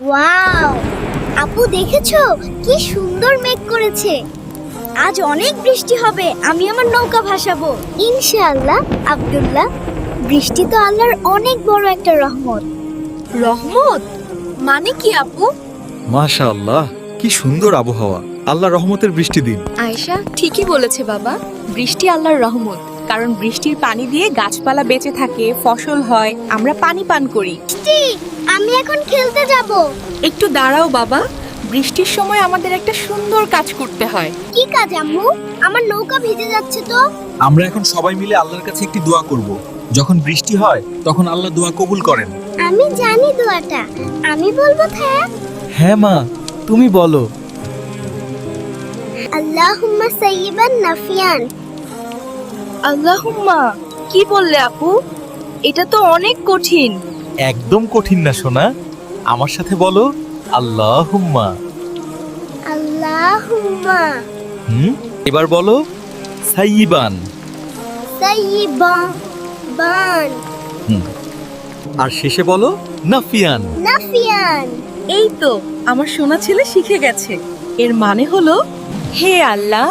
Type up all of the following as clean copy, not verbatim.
Wow, আপু দেখেছো কি সুন্দর মেঘ করেছে। আজ অনেক বৃষ্টি হবে, আমি আমার নৌকা ভাসাবো ইনশাআল্লাহ। আব্দুল্লাহ, বৃষ্টি তো আল্লাহর অনেক বড় একটা রহমত। রহমত মানে কি আপু? মাশাআল্লাহ, কি সুন্দর আবহাওয়া। আল্লাহ রহমতের বৃষ্টি দিন। আয়েশা ঠিকই বলেছে বাবা, বৃষ্টি আল্লাহর রহমত। কারণ বৃষ্টির পানি দিয়ে গাছপালা বেঁচে থাকে, ফসল হয়, আমরা পানি পান করি। বৃষ্টি, আমি এখন খেলতে যাব। একটু দাঁড়াও বাবা, বৃষ্টির সময় আমাদের একটা সুন্দর কাজ করতে হয়। কি কাজ আম্মু? আমার নৌকা ভিজে যাচ্ছে তো। আমরা এখন সবাই মিলে আল্লাহর কাছে একটি দোয়া করব। যখন বৃষ্টি হয় তখন আল্লাহ দোয়া কবুল করেন। আমি জানি দোয়াটা, আমি বলবো হ্যাঁ। হ্যাঁ মা, তুমি বলো। আল্লাহুম্মা সাইয়িবান নাফিয়ান। আল্লাহুম্মা, কি বললে আপু? এটা তো অনেক কঠিন। একদম কঠিন না সোনা, আমার সাথে বলো আল্লাহুম্মা। আল্লাহুম্মা এবার বলো সাইয়িবান। সাইয়িবান আর শেষে বলো নাফিয়ান। নাফিয়ান। এই তো আমার সোনা ছেলে শিখে গেছে। এর মানে হলো, হে আল্লাহ,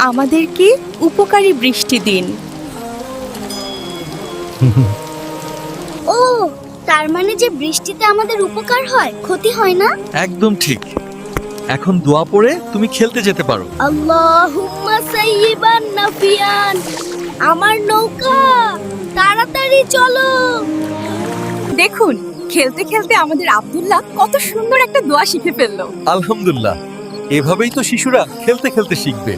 আমাদেরকে উপকারী বৃষ্টি দিন। ও, তার মানে যে বৃষ্টিতে আমাদের উপকার হয়, ক্ষতি হয় না। একদম ঠিক। এখন দোয়া পড়ে তুমি খেলতে যেতে পারো। আল্লাহুম্মা সাইয়িবান নাফিয়ান। আমার নৌকা, তাড়াতাড়ি চলো। দেখুন, খেলতে খেলতে আমাদের আব্দুল্লাহ কত সুন্দর একটা দোয়া শিখে ফেললো। আলহামদুলিল্লাহ, এভাবেই তো শিশুরা খেলতে খেলতে শিখবে।